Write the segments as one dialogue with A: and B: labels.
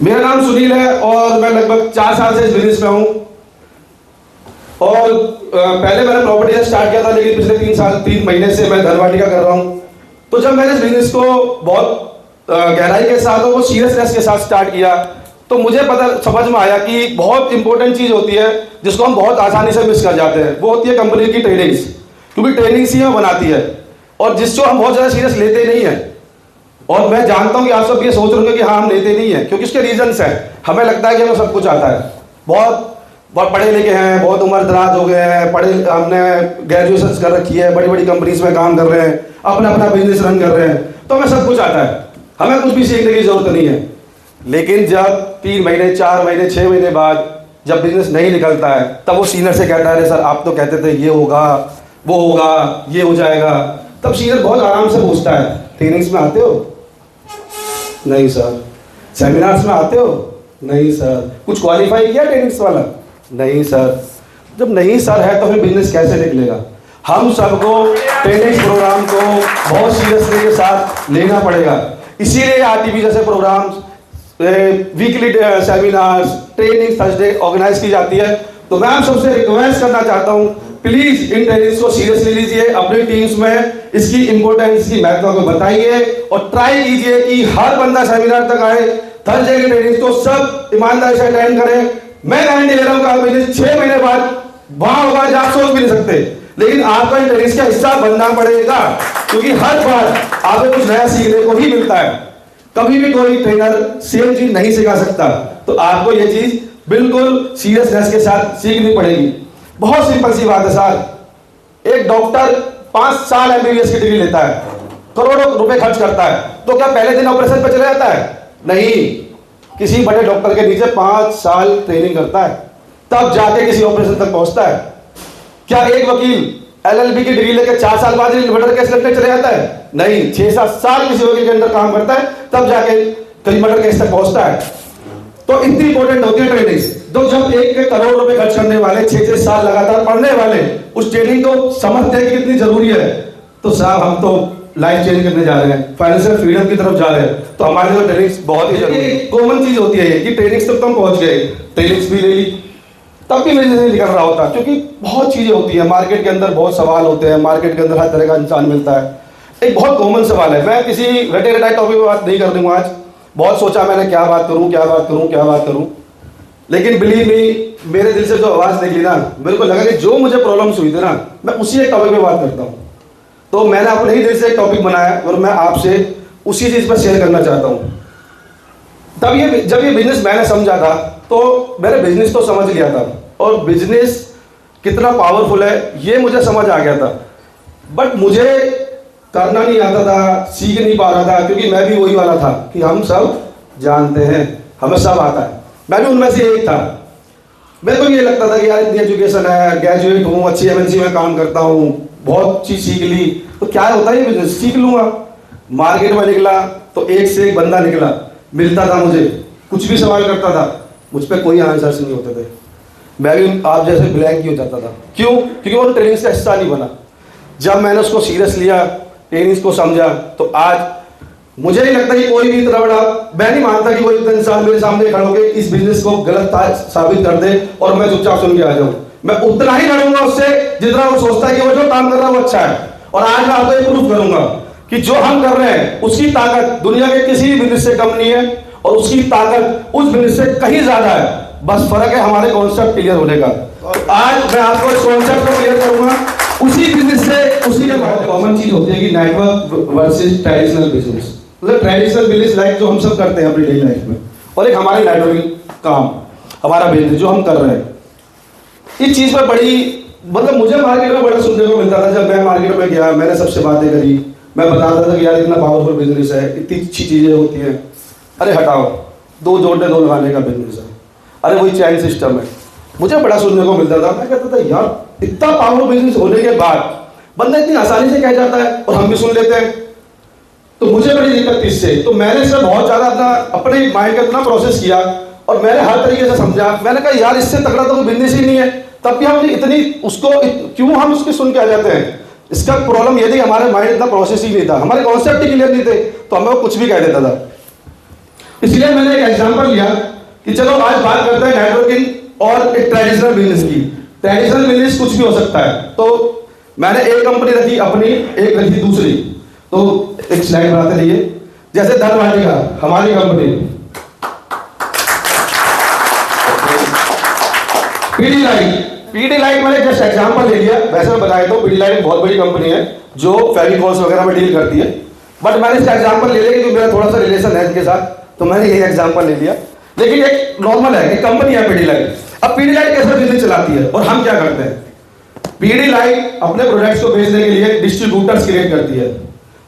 A: मेरा नाम सुनील है और मैं लगभग 4 साल से इस बिजनेस में हूँ। और पहले मैंने प्रॉपर्टी स्टार्ट किया था, लेकिन पिछले 3 महीने से मैं धनवाटिका कर रहा हूँ। तो जब मैंने इस बिजनेस को बहुत गहराई के साथ और वो सीरियसनेस के साथ स्टार्ट किया, तो मुझे समझ में आया कि बहुत इंपॉर्टेंट चीज़ होती है जिसको हम बहुत आसानी से मिस कर जाते हैं। वो होती है कंपनी की ट्रेनिंग्स, क्योंकि ट्रेनिंग्स ही हमें बनाती है और जिसको हम बहुत ज़्यादा सीरियस लेते नहीं हैं। और मैं जानता हूँ कि आप सब ये सोच रहे होंगे कि हाँ हम लेते नहीं हैं, क्योंकि उसके रीजंस हैं। हमें लगता है कि हमें सब कुछ आता है, बहुत पढ़े लिखे हैं, बहुत उम्र दराज हो गए हैं, हमने ग्रेजुएशन कर रखी है, बड़ी बड़ी कंपनीज में काम कर रहे हैं, अपना अपना बिजनेस रन कर रहे हैं, तो हमें सब कुछ आता है, हमें कुछ भी सीखने की जरूरत नहीं है। लेकिन जब 3 महीने 4 महीने 6 महीने बाद जब बिजनेस नहीं निकलता है, तब वो सीनियर से कहता है, अरे सर आप तो कहते थे ये होगा, वो होगा, ये हो जाएगा। तब सीनियर बहुत आराम से पूछता है, ट्रेनिंग्स में आते हो? नहीं सर। सेमिनार्स में आते हो? नहीं सर। कुछ क्वालिफाई किया ट्रेनिंग्स वाला? नहीं सर। जब नहीं सर है तो फिर बिजनेस कैसे निकलेगा? हम सबको ट्रेनिंग प्रोग्राम को बहुत सीरियसली के साथ लेना पड़ेगा। इसीलिए आरटीपी जैसे programmes, weekly seminars, training Thursday organise की जाती है। तो मैं आप सबसे रिक्वेस्ट करना चाहता हूँ, प्लीज इन ट्रेनिंग्स को सीरियसली लीजिए, अपनी टीम्स में इसकी इंपॉर्टेंस की महत्व को बताइए और ट्राई कीजिए कि हर बंदा सेमिनार तक आए। थर्सडे की ट्रेनिंग तो सब ईमानदारी से अटेंड करें। मैं गारंटी दे रहा हूँ कि बिजनेस 6 महीने बाद वहां होगा जहां आप सोच भी नहीं सकते, लेकिन आपका इन ट्रेनिंग्स का हिस्सा बनना पड़ेगा, क्योंकि हर बार आपको कुछ नया सीखने को ही मिलता है। कभी भी कोई ट्रेनर सेम चीज नहीं सिखा सकता, तो आपको ये चीज बिल्कुल सीरियसनेस के साथ सीखनी पड़ेगी। बहुत सिंपल सी बात है सर, एक डॉक्टर 5 साल एमबीबीएस की डिग्री लेता है, करोड़ों रुपए खर्च करता है, तो क्या पहले दिन ऑपरेशन पे चला जाता है? नहीं। किसी बड़े डॉक्टर के नीचे 5 साल ट्रेनिंग करता है, तब जाके किसी ऑपरेशन तक पहुंचता है। क्या एक वकील एलएलबी की डिग्री लेकर 4 साल बाद मर्डर केस लड़ने चले जाता है? नहीं। 6-7 साल किसी वकील के अंदर काम करता है, तब जाके कहीं मर्डर केस तक पहुंचता है। तो इतनी इंपॉर्टेंट होती है ट्रेनिंग। तो जब 1 करोड़ रुपए खर्च करने वाले 6-6 साल लगातार पढ़ने वाले उस ट्रेनिंग को समझते हैं कि कितनी जरूरी है, तो साहब हम तो लाइफ चेंज करने जा रहे हैं, फाइनेंशियल फ्रीडम की तरफ जा रहे हैं, तो हमारे लिए ट्रेनिंग्स बहुत ही जरूरी है। कॉमन चीज होती है कि ट्रेनिंग्स तक तो हम पहुंच गए, ट्रेनिंग्स भी ले ली, तब भी बिजनेस नहीं निकल रहा होता, क्योंकि बहुत चीजें होती है मार्केट के अंदर, बहुत सवाल होते हैं मार्केट के अंदर, हर तरह का इंसान मिलता है। एक बहुत कॉमन सवाल है, मैं किसी रटे रटाए टॉपिक पर बात नहीं कर दूंगा आज। बहुत सोचा मैंने क्या बात करूं, लेकिन बिलीव मी, मेरे दिल से जो आवाज निकली ना, मेरे को लगा कि जो मुझे प्रॉब्लम्स हुई थी ना, मैं उसी एक टॉपिक पे बात करता हूँ। तो मैंने अपने ही दिल से एक टॉपिक बनाया और मैं आपसे उसी चीज पर शेयर करना चाहता हूँ। तब जब ये बिजनेस मैंने समझा था, तो मैंने बिजनेस तो समझ लिया था और बिजनेस कितना पावरफुल है ये मुझे समझ आ गया था, बट मुझे करना नहीं आता था, सीख नहीं पा रहा था, क्योंकि मैं भी वही वाला था कि हम सब जानते हैं, हमें सब आता है। मैं भी उनमें से एक था। मेरे को ये लगता था कि यार इतनी एजुकेशन है, ग्रेजुएट हूँ, अच्छी एमएनसी में काम करता हूँ, बहुत चीज सीख ली, तो क्या होता है ये बिजनेस सीख लूंगा। मार्केट में निकला तो एक से एक बंदा निकला, मिलता था मुझे, कुछ भी सवाल करता था, मुझ पर कोई आंसर्स नहीं होते थे। मैं भी आप जैसे ब्लैंक ही हो जाता था। क्यों? क्योंकि वो ट्रेनिंग का हिस्सा नहीं बना। जब मैंने उसको सीरियस लिया, ट्रेनिंग्स को समझा, तो आज मुझे नहीं लगता कि कोई भी इतना बड़ा, मैं नहीं मानता कि कोई इतना इंसान मेरे सामने खड़ा होकर इस बिजनेस को गलत साबित कर दे और मैं चुपचाप सुन के आ जाऊं। मैं उतना ही लड़ूंगा उससे जितना वो सोचता है कि वो जो काम कर रहा है वो अच्छा है। और आज मैं आपको ये प्रूफ करूंगा कि जो हम कर रहे हैं उसकी ताकत दुनिया के किसी भी बिजनेस से कम नहीं है, और उसकी ताकत उस बिजनेस से कहीं ज्यादा है। बस फर्क है हमारे कॉन्सेप्ट क्लियर होने का। आज मैं आपको इस कॉन्सेप्ट को क्लियर करूंगा उसी बिजनेस से। उसी के बाद कॉमन चीज होती है कि नेटवर्क वर्सेस ट्रेडिशनल बिजनेस। मतलब ट्रेडिशनल बिजनेस लाइफ जो हम सब करते हैं अपनी डेली लाइफ में, और एक हमारी नेटवर्किंग काम, हमारा बिजनेस जो हम कर रहे हैं, इस चीज पर बड़ी मतलब मुझे मार्केट में बड़ा सुनने को मिलता था। जब मैं मार्केट में गया, मैंने सबसे बातें करी, मैं बताता था कि यार इतना पावरफुल बिजनेस है, इतनी अच्छी चीजें होती हैं। अरे हटाओ, 2 जोड़ने 2 लगाने का बिजनेस है, अरे वही चैन सिस्टम है, मुझे बड़ा सुनने को मिलता था। मैं कहता था यार इतना पावरफुल बिजनेस होने के बाद बंदा इतनी आसानी से कह जाता है और हम भी सुन लेते हैं, तो मुझे बड़ी दिक्कत थी इससे। तो मैंने इससे बहुत ज्यादा अपने माइंड का इतना प्रोसेस किया और मैंने हर तरीके से समझा। मैंने कहा यार इससे तगड़ा तो कोई बिजनेस ही नहीं है। तब भी हम इतनी उसको क्यों हम उसकी सुन के आ जाते हैं? इसका प्रॉब्लम ये थी हमारे माइंड इतना प्रोसेस ही नहीं था, हमारे कॉन्सेप्ट ही क्लियर नहीं थे, तो हमें वो कुछ भी कह देता था। इसलिए मैंने एक एग्जांपल लिया कि चलो आज बात करते हैं नेटवर्किंग और एक ट्रेडिशनल बिजनेस की। ट्रेडिशनल बिजनेस कुछ भी हो सकता है। तो मैंने एक कंपनी रखी अपनी, एक रखी दूसरी। तो एक स्लाइड बनाते रहिए। जैसे धनवाटिका हमारी कंपनी, पीडीलाइट मैंने जस्ट एग्जांपल ले लिया। वैसे मैं बताया तो पीडीलाइट बहुत बड़ी कंपनी है जो फेविकॉल्स वगैरह में डील करती है, बट मैंने इसका एग्जांपल ले लिया क्योंकि मेरा थोड़ा सा रिलेशन है इसके साथ, तो मैंने यही एग्जांपल ले लिया। लेकिन एक नॉर्मल है, एक कंपनी है पीडीलाइट। अब पीडीलाइट कैसे बिजनेस चलाती है और हम क्या करते हैं? पीडीलाइट अपने प्रोडक्ट्स को बेचने के लिए डिस्ट्रीब्यूटर्स क्रिएट करती है।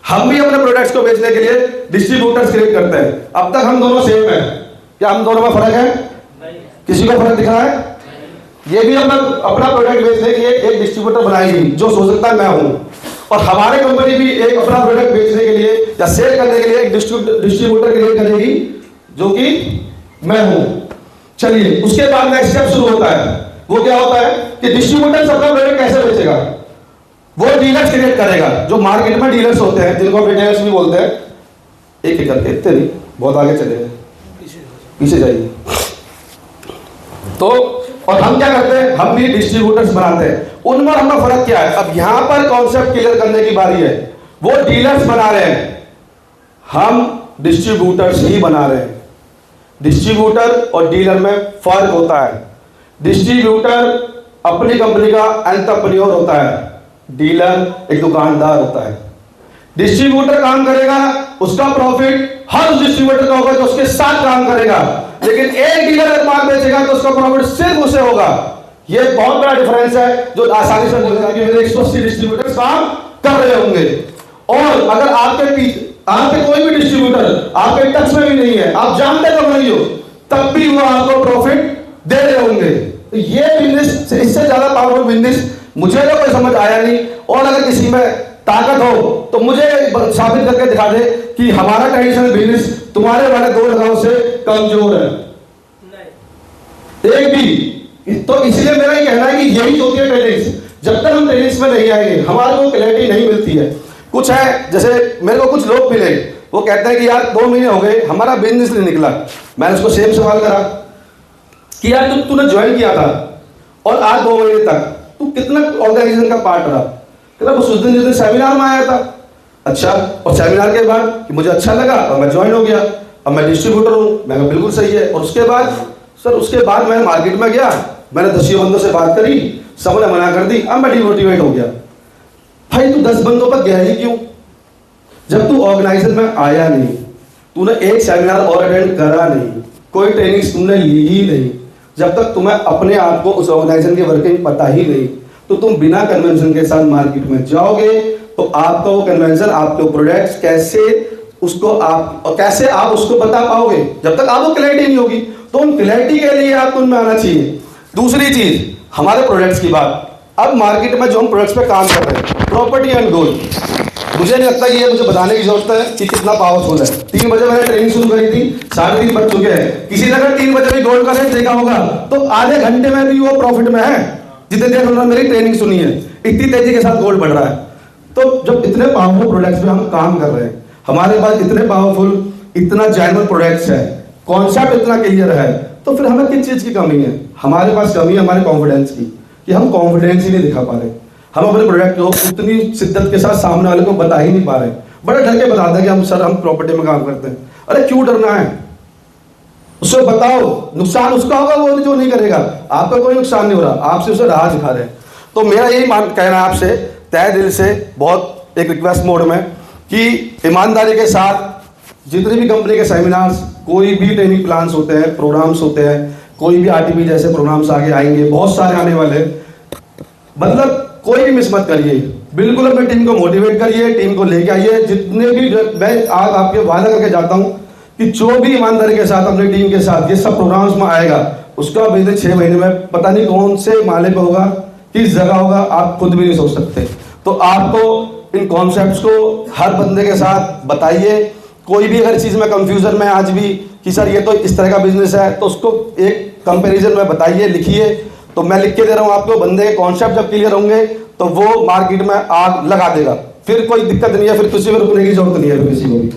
A: हम भी अपने प्रोडक्ट्स को बेचने के लिए डिस्ट्रीब्यूटर्स क्रिएट करते हैं। अब तक हम दोनों सेम है क्या? हम दोनों में फर्क है? किसी को फर्क दिख रहा है? ये भी अपना प्रोडक्ट बेचने के लिए एक डिस्ट्रीब्यूटर बनाएगी जो सोच सकता है मैं हूं, और हमारे कंपनी भी एक अपना प्रोडक्ट बेचने के लिए या सेल करने के लिए एक डिस्ट्रीब्यूटर क्रिएट करेगी जो कि मैं हूं। चलिए, उसके बाद नेक्स्ट स्टेप शुरू होता है। वो क्या होता है कि डिस्ट्रीब्यूटर अपना प्रोडक्ट कैसे बेचेगा? वो डीलर्स क्रिएट करेगा, जो मार्केट में डीलर्स होते हैं, जिनको रिटेलर्स भी बोलते हैं। एक एक करके, इतने नहीं, बहुत आगे चले गए, पीछे जाइए। तो और हम क्या करते हैं? हम भी डिस्ट्रीब्यूटर्स बनाते हैं। उनमें हमारा फर्क क्या है? अब यहां पर कॉन्सेप्ट क्लियर करने की बारी है। वो डीलर्स बना रहे हैं, हम डिस्ट्रीब्यूटर्स ही बना रहे हैं। डिस्ट्रीब्यूटर और डीलर में फर्क होता है। डिस्ट्रीब्यूटर अपनी कंपनी का एंटरप्रेन्योर होता है, डीलर एक दुकानदार होता है। डिस्ट्रीब्यूटर काम करेगा, उसका प्रॉफिट हर डिस्ट्रीब्यूटर का होगा जो उसके साथ काम करेगा, लेकिन एक डीलर अगर माल बेचेगा तो उसका प्रॉफिट सिर्फ उसे होगा। ये बहुत बड़ा डिफरेंस है जो आसानी से बोलेगा कि मेरे 180 डिस्ट्रीब्यूटर काम कर रहे होंगे, और अगर आपके पीछे आपके कोई भी डिस्ट्रीब्यूटर आपके टच में भी नहीं है, आप जानते तो नहीं हो, तब भी वो आपको प्रॉफिट दे रहे होंगे। तो ये बिजनेस, इससे ज्यादा पावरफुल बिजनेस मुझे तो कोई समझ आया नहीं। और अगर किसी में ताकत हो तो मुझे साबित करके दिखा दे कि हमारा ट्रेडिशनल बिजनेस तुम्हारे वाले दो लगाव से कमजोर है। एक भी। तो इसलिए मेरा ये कहना है कि यही होती है ट्रेडिंग्स। जब तक हम ट्रेडिंग्स में नहीं आएंगे हमारे को क्लैरिटी नहीं मिलती है। कुछ है, जैसे मेरे को कुछ लोग मिले, वो कहते हैं कि यार 2 महीने हो गए हमारा बिजनेस नहीं निकला। मैंने उसको सेम सवाल करा कि यार तूने ज्वाइन किया था और आज 2 महीने तक तू कितना ऑर्गेनाइजेशन का पार्ट रहा? कहता बस उस दिन जिस दिन सेमिनार में आया था। अच्छा, और सेमिनार के बाद कि मुझे अच्छा लगा और मैं ज्वाइन हो गया, अब मैं डिस्ट्रीब्यूटर हूँ। मैं कहा बिल्कुल सही है। और उसके बाद सर, उसके बाद मैं मार्केट में गया, मैंने 10 बंदों से बात करी, सबने मना कर दी, अब मैं डिमोटिवेट हो गया। भाई तू 10 बंदों पर गया ही क्यों? जब तू ऑर्गेनाइजेशन में आया नहीं, तूने एक सेमिनार और अटेंड करा नहीं, कोई ट्रेनिंग तुमने ली ही नहीं, जब तक तुम्हें अपने आप को उस ऑर्गेनाइजेशन की वर्किंग पता ही नहीं, तो तुम बिना कन्वेंशन के साथ मार्केट में जाओगे तो आपका वो कन्वेंशन, आपके प्रोडक्ट्स कैसे उसको आप और कैसे आप उसको बता पाओगे जब तक आपको क्लैरिटी नहीं होगी। तो उन क्लैरिटी के लिए आपको उनमें आना चाहिए। दूसरी चीज, हमारे प्रोडक्ट्स की बात। अब मार्केट में जो हम प्रोडक्ट्स पे काम कर रहे हैं, प्रॉपर्टी एंड गोल्ड, मुझे नहीं लगता कि ये मुझे बताने की जरूरत है कि कितना पावरफुल है। 3 बजे मैंने ट्रेनिंग शुरू करी थी, 3:30 बज चुके हैं। किसी ने अगर 3 बजे भी गोल्ड का रेट देखा होगा तो आधे घंटे में भी वो प्रॉफिट में है, जितने देर उन्होंने मेरी ट्रेनिंग सुनी है। इतनी तेजी के साथ गोल्ड बढ़ रहा है। तो जब इतने पावरफुल प्रोडक्ट्स पे हम काम कर रहे हैं, हमारे पास इतने पावरफुल, इतना जेन्युइन प्रोडक्ट्स है, कॉन्सेप्ट इतना क्लियर है, तो फिर हमें किस चीज की कमी है? हमारे पास कमी है हमारे कॉन्फिडेंस की, कि हम कॉन्फिडेंस ही नहीं दिखा पा रहे। हम अपने प्रोडक्ट को उतनी शिद्दत के साथ सामने वाले को बता ही नहीं पा रहे। बड़े डर के बताते हैं कि हम सर हम प्रॉपर्टी में काम करते हैं। अरे क्यों डरना है? उसको बताओ, नुकसान उसका होगा वो जो नहीं करेगा, आपका कोई नुकसान नहीं हो रहा, आपसे उसे राह दिखा रहे हैं। तो मेरा यही कहना है आपसे तय दिल से, बहुत एक रिक्वेस्ट मोड में, कि ईमानदारी के साथ जितने भी कंपनी के सेमिनार्स, कोई भी ट्रेनिंग प्लान्स होते हैं, प्रोग्राम्स होते हैं, कोई भी आरटीपी जैसे प्रोग्राम्स आगे आएंगे, बहुत सारे आने वाले, मतलब कोई भी मिस मत करिए। बिल्कुल अपनी टीम को मोटिवेट करिए, टीम को लेके आइए। जितने भी मैं आज आपके वादा करके जाता हूं कि जो भी ईमानदारी के साथ अपनी टीम के साथ ये सब प्रोग्राम्स में आएगा, उसका बिजनेस 6 महीने में पता नहीं कौन से माले पे होगा, किस जगह होगा, आप खुद भी नहीं सोच सकते। तो आपको इन कॉन्सेप्ट्स को हर बंदे के साथ बताइए। कोई भी अगर चीज में कंफ्यूजन में आज भी कि सर ये तो इस तरह का बिजनेस है, तो उसको एक कंपैरिजन में बताइए, लिखिए। तो मैं लिख के दे रहा हूं आपको, बंदे के कॉन्सेप्ट जब क्लियर होंगे तो वो मार्केट में आग लगा देगा, फिर कोई दिक्कत नहीं है, फिर किसी में रुकने की जरूरत नहीं है किसी को भी।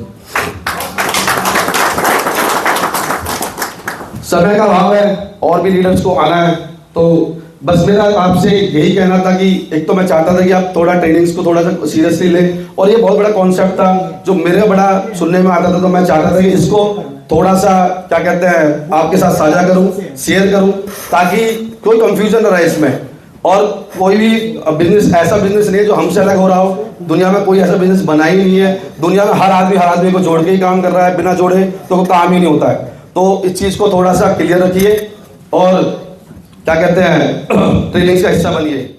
A: समय का अभाव है और भी लीडर्स को आना है, तो बस मेरा आपसे यही कहना था कि एक तो मैं चाहता था कि आप थोड़ा ट्रेनिंग्स को थोड़ा सा सीरियसली लें, और ये बहुत बड़ा कॉन्सेप्ट था जो मेरे बड़ा सुनने में आता था, तो मैं चाहता था कि इसको थोड़ा सा क्या कहते हैं आपके साथ साझा करूं, शेयर करूं, ताकि कोई कंफ्यूजन न रहे इसमें। और कोई भी बिजनेस ऐसा बिजनेस नहीं है जो हमसे अलग हो रहा हो, दुनिया में कोई ऐसा बिजनेस बना ही नहीं है। दुनिया में हर आदमी को जोड़ के ही काम कर रहा है, बिना जोड़े तो वो काम ही नहीं होता है। तो इस चीज़ को थोड़ा सा क्लियर रखिए और क्या कहते हैं ट्रेनिंग्स का हिस्सा बनिए।